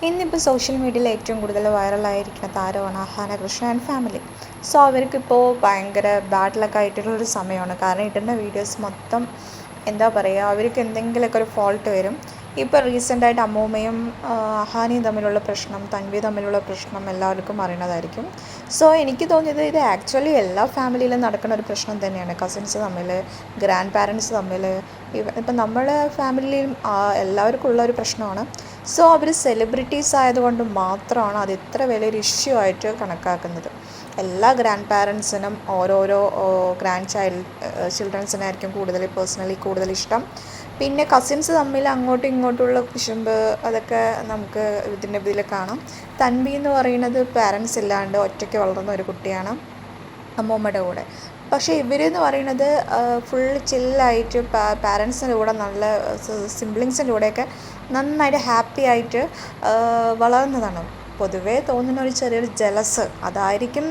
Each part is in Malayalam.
ഇന്നിപ്പോൾ സോഷ്യൽ മീഡിയയിൽ ഏറ്റവും കൂടുതൽ വൈറലായിരിക്കുന്ന താരമാണ് Ahaana Krishna and family. So അവർക്കിപ്പോൾ ഭയങ്കര ബാഡ് ലക്ക് ആയിട്ടുള്ളൊരു സമയമാണ്. കാരണം ഇടുന്ന വീഡിയോസ് മൊത്തം എന്താ പറയുക, അവർക്ക് എന്തെങ്കിലുമൊക്കെ ഒരു ഫോൾട്ട് വരും. ഇപ്പോൾ റീസെൻ്റായിട്ട് അമ്മൂമ്മയും അഹാനയും തമ്മിലുള്ള പ്രശ്നം, തൻവി തമ്മിലുള്ള പ്രശ്നം എല്ലാവർക്കും അറിയുന്നതായിരിക്കും. സോ എനിക്ക് തോന്നിയത് ഇത് ആക്ച്വലി എല്ലാ ഫാമിലിയിലും നടക്കുന്ന ഒരു പ്രശ്നം തന്നെയാണ്. കസിൻസ് തമ്മിൽ, ഗ്രാൻഡ് പാരൻസ് തമ്മിൽ, ഇപ്പം നമ്മുടെ ഫാമിലിയിലും എല്ലാവർക്കും ഉള്ള ഒരു പ്രശ്നമാണ്. സോ അവർ സെലിബ്രിറ്റീസ് ആയതുകൊണ്ട് മാത്രമാണ് അത് ഇത്ര വലിയൊരു ഇഷ്യൂ ആയിട്ട് കണക്കാക്കുന്നത്. എല്ലാ ഗ്രാൻഡ് പാരൻസിനും ഓരോരോ ഗ്രാൻഡ് ചിൽഡ്രൻസിനായിരിക്കും കൂടുതൽ ഇഷ്ടം. പിന്നെ കസിൻസ് തമ്മിൽ അങ്ങോട്ടും ഇങ്ങോട്ടുള്ള കുശുമ്പ് അതൊക്കെ നമുക്ക് ഇതിൽ കാണാം. തൻവി എന്ന് പറയുന്നത് പാരൻസ് ഇല്ലാണ്ട് ഒറ്റയ്ക്ക് വളർന്ന ഒരു കുട്ടിയാണ് അമ്മൂമ്മയുടെ കൂടെ. പക്ഷേ ഇവരെന്ന് പറയുന്നത് ഫുൾ ചില്ലായിട്ട് പാരൻസിൻ്റെ കൂടെ നല്ല സിബ്ലിങ്സിൻ്റെ കൂടെയൊക്കെ നന്നായിട്ട് ഹാപ്പി ആയിട്ട് വളർന്നതാണ്. പൊതുവേ തോന്നുന്ന ഒരു ചെറിയൊരു ജലസ് അതായിരിക്കും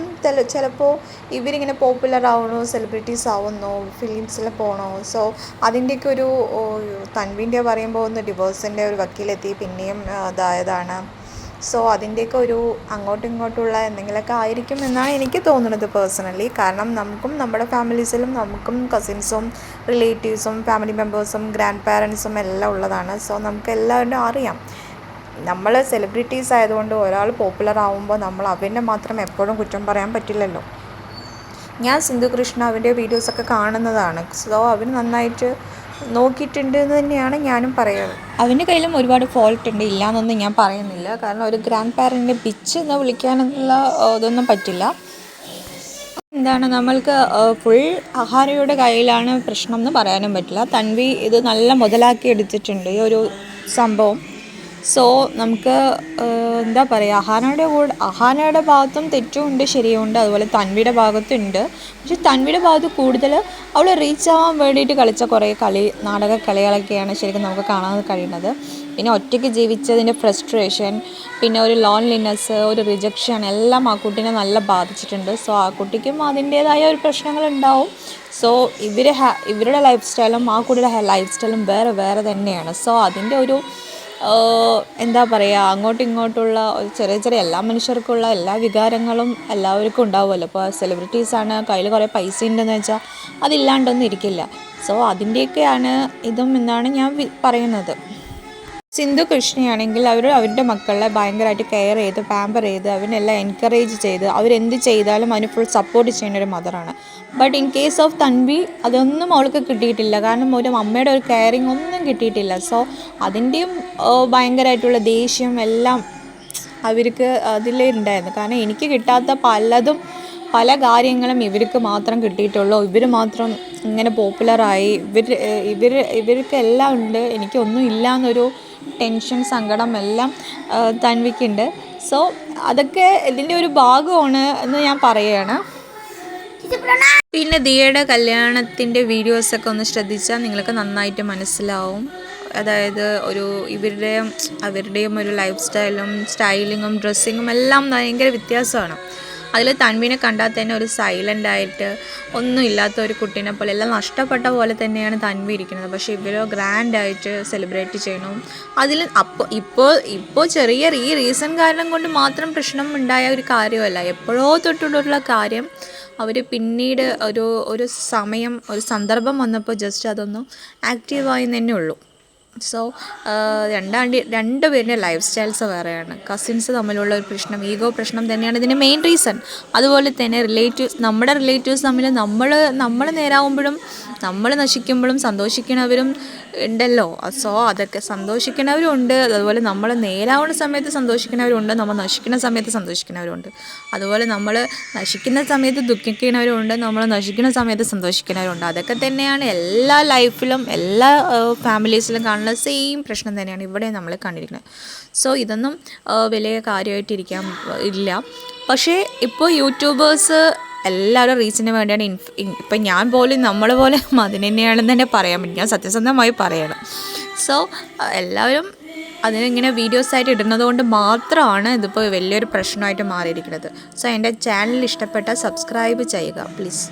ചിലപ്പോൾ ഇവരിങ്ങനെ പോപ്പുലർ ആവണോ, സെലിബ്രിറ്റീസ് ആവുന്നോ, ഫിലിംസിൽ പോകണോ. സോ അതിൻ്റെയൊക്കെ ഒരു തൻവിൻ്റെ പറയുമ്പോൾ ഒന്ന് ഡിവോഴ്സിൻ്റെ ഒരു വക്കീലെത്തി പിന്നെയും ഇതായതാണ്. സോ അതിൻ്റെയൊക്കെ ഒരു അങ്ങോട്ടും ഇങ്ങോട്ടുള്ള എന്തെങ്കിലുമൊക്കെ ആയിരിക്കും എന്നാണ് എനിക്ക് തോന്നുന്നത് പേഴ്സണലി. കാരണം നമുക്കും നമ്മുടെ ഫാമിലീസിലും നമുക്കും കസിൻസും റിലേറ്റീവ്സും ഫാമിലി മെമ്പേഴ്സും ഗ്രാൻഡ് പാരൻസും എല്ലാം ഉള്ളതാണ്. സോ നമുക്ക് എല്ലാവരും അറിയാം. നമ്മൾ സെലിബ്രിറ്റീസ് ആയതുകൊണ്ട് ഒരാൾ പോപ്പുലർ ആവുമ്പോൾ നമ്മൾ അവനെ മാത്രം എപ്പോഴും കുറ്റം പറയാൻ പറ്റില്ലല്ലോ. ഞാൻ സിന്ധു കൃഷ്ണ അവൻ്റെ വീഡിയോസൊക്കെ കാണുന്നതാണ്. സോ അവൻ നന്നായിട്ട് നോക്കിയിട്ടുണ്ട് എന്ന് തന്നെയാണ് ഞാനും പറയുന്നത്. അവൻ്റെ കയ്യിലും ഒരുപാട് ഫോൾട്ട് ഉണ്ട്, ഇല്ലയെന്നൊന്നും ഞാൻ പറയുന്നില്ല. കാരണം ഒരു ഗ്രാൻഡ് പാരൻറ്റിനെ ബിച്ച് എന്ന് വിളിക്കാനുള്ള ഇതൊന്നും പറ്റില്ല. എന്താണ് നമ്മൾക്ക് ഫുൾ അഹാനയുടെ കയ്യിലാണ് പ്രശ്നം എന്ന് പറയാനും പറ്റില്ല. തൻവി ഇത് നല്ല മുതലാക്കി എടുത്തിട്ടുണ്ട് ഈ ഒരു സംഭവം. സോ നമുക്ക് എന്താ പറയുക, അഹാനയുടെ ഭാഗത്തും തെറ്റുമുണ്ട് ശരിയുമുണ്ട്, അതുപോലെ തൻവിയുടെ ഭാഗത്തുണ്ട്. പക്ഷെ തൻവിയുടെ ഭാഗത്ത് കൂടുതൽ അവൾ റീച്ച് ആവാൻ വേണ്ടിയിട്ട് കളിച്ച കുറേ നാടക കളികളൊക്കെയാണ് ശരിക്കും നമുക്ക് കാണാൻ കഴിയുന്നത്. പിന്നെ ഒറ്റയ്ക്ക് ജീവിച്ചതിൻ്റെ ഫ്രസ്ട്രേഷൻ, പിന്നെ ഒരു ലോൺലിനെസ്, ഒരു റിജക്ഷൻ എല്ലാം ആ കുട്ടീനെ നല്ല ബാധിച്ചിട്ടുണ്ട്. സോ ആ കുട്ടിക്കും അതിൻ്റേതായ ഒരു പ്രശ്നങ്ങളുണ്ടാവും. സോ ഇവരുടെ ലൈഫ് സ്റ്റൈലും ആ കുട്ടിയുടെ ലൈഫ് സ്റ്റൈലും വേറെ തന്നെയാണ്. സോ അതിൻ്റെ ഒരു എന്താ പറയുക, അങ്ങോട്ടും ഇങ്ങോട്ടുള്ള ചെറിയ എല്ലാ മനുഷ്യർക്കുള്ള എല്ലാ വികാരങ്ങളും എല്ലാവർക്കും ഉണ്ടാവുമല്ലോ. ഇപ്പോൾ സെലിബ്രിറ്റീസാണ്, കയ്യിൽ കുറേ പൈസ ഉണ്ടെന്ന് വെച്ചാൽ അതില്ലാണ്ടൊന്നും ഇരിക്കില്ല. സോ അതിൻ്റെയൊക്കെയാണ് ഇതും എന്നാണ് ഞാൻ പറയുന്നത്. സിന്ധു കൃഷ്ണയാണെങ്കിൽ അവരുടെ മക്കളെ ഭയങ്കരമായിട്ട് കെയർ ചെയ്ത് പാമ്പർ ചെയ്ത് അവനെല്ലാം എൻകറേജ് ചെയ്ത് അവരെന്ത് ചെയ്താലും അവന് ഫുൾ സപ്പോർട്ട് ചെയ്യുന്ന ഒരു മദറാണ്. But in case of Tanvi അതൊന്നും അവൾക്ക് കിട്ടിയിട്ടില്ല. കാരണം ഒരു അമ്മയുടെ ഒരു കെയറിങ് ഒന്നും കിട്ടിയിട്ടില്ല. സോ അതിൻ്റെയും ഭയങ്കരമായിട്ടുള്ള ദേഷ്യം എല്ലാം അവർക്ക് അതിലേ ഉണ്ടായിരുന്നു. കാരണം എനിക്ക് കിട്ടാത്ത പല കാര്യങ്ങളും ഇവർക്ക് മാത്രം കിട്ടിയിട്ടുള്ളൂ. ഇവർ മാത്രം ഇങ്ങനെ പോപ്പുലറായി, ഇവർക്കെല്ലാം ഉണ്ട്, എനിക്കൊന്നും ഇല്ല എന്നൊരു ടെൻഷൻ, സങ്കടം എല്ലാം തൻവിക്കുണ്ട്. സോ അതൊക്കെ ഇതിൻ്റെ ഒരു ഭാഗമാണ് എന്ന് ഞാൻ പറയുകയാണ്. പിന്നെ ദിയയുടെ കല്യാണത്തിൻ്റെ വീഡിയോസൊക്കെ ഒന്ന് ശ്രദ്ധിച്ചാൽ നിങ്ങൾക്ക് നന്നായിട്ട് മനസ്സിലാവും. അതായത് അവരുടെയും ഒരു ലൈഫ് സ്റ്റൈലിങ്ങും ഡ്രസ്സിങ്ങും എല്ലാം ഭയങ്കര വ്യത്യാസമാണ്. അതിൽ തൻവിനെ കണ്ടാൽ തന്നെ ഒരു സൈലൻ്റായിട്ട് ഒന്നും ഇല്ലാത്ത ഒരു കുട്ടീനെ പോലെ എല്ലാം നഷ്ടപ്പെട്ട പോലെ തന്നെയാണ് തൻവി ഇരിക്കുന്നത്. പക്ഷേ ഇവരോ ഗ്രാൻഡായിട്ട് സെലിബ്രേറ്റ് ചെയ്യണം. അതിൽ ഇപ്പോൾ ചെറിയ ഈ റീസൺ കാരണം കൊണ്ട് മാത്രം പ്രശ്നം ഉണ്ടായ ഒരു കാര്യമല്ല, എപ്പോഴോ തൊട്ടുള്ള കാര്യം. അവർ പിന്നീട് ഒരു സന്ദർഭം വന്നപ്പോൾ ജസ്റ്റ് അതൊന്നും ആക്റ്റീവായി തന്നെ ഉള്ളൂ. സോ രണ്ടുപേരുടെ ലൈഫ് സ്റ്റൈൽസ് വേറെയാണ്. കസിൻസ് തമ്മിലുള്ള ഒരു പ്രശ്നം, ഈഗോ പ്രശ്നം തന്നെയാണ് ഇതിൻ്റെ മെയിൻ റീസൺ. അതുപോലെ തന്നെ നമ്മുടെ റിലേറ്റീവ്സ് തമ്മിൽ നമ്മൾ നേരാവുമ്പോഴും നമ്മൾ നശിക്കുമ്പോഴും സന്തോഷിക്കുന്നവരും ഉണ്ടല്ലോ. സോ അതൊക്കെ സന്തോഷിക്കുന്നവരും ഉണ്ട്, അതുപോലെ നമ്മൾ നേരാവുന്ന സമയത്ത് സന്തോഷിക്കുന്നവരുണ്ട്, നമ്മൾ നശിക്കുന്ന സമയത്ത് സന്തോഷിക്കുന്നവരുണ്ട്. അതുപോലെ നമ്മൾ നശിക്കുന്ന സമയത്ത് ദുഃഖിക്കുന്നവരുണ്ട്, നമ്മൾ നശിക്കുന്ന സമയത്ത് സന്തോഷിക്കുന്നവരുണ്ട്. അതൊക്കെ തന്നെയാണ് എല്ലാ ലൈഫിലും എല്ലാ ഫാമിലീസിലും കാണുന്ന സെയിം പ്രശ്നം തന്നെയാണ് ഇവിടെ നമ്മൾ കണ്ടിരിക്കുന്നത്. സോ ഇതൊന്നും വലിയ കാര്യമായിട്ടിരിക്കാൻ ഇല്ല. പക്ഷേ ഇപ്പോൾ യൂട്യൂബേഴ്സ് എല്ലാവരും റീച്ചിന് വേണ്ടിയാണ്. ഇപ്പം ഞാൻ പോലും നമ്മൾ പോലെ അതിന് തന്നെയാണെന്ന് തന്നെ പറയാൻ പറ്റും, ഞാൻ സത്യസന്ധമായി പറയണം. സോ എല്ലാവരും അതിനിങ്ങനെ വീഡിയോസായിട്ട് ഇടുന്നത് കൊണ്ട് മാത്രമാണ് ഇതിപ്പോൾ വലിയൊരു പ്രശ്നമായിട്ട് മാറിയിരിക്കുന്നത്. സോ എൻ്റെ ചാനൽ ഇഷ്ടപ്പെട്ടാൽ സബ്സ്ക്രൈബ് ചെയ്യുക പ്ലീസ്.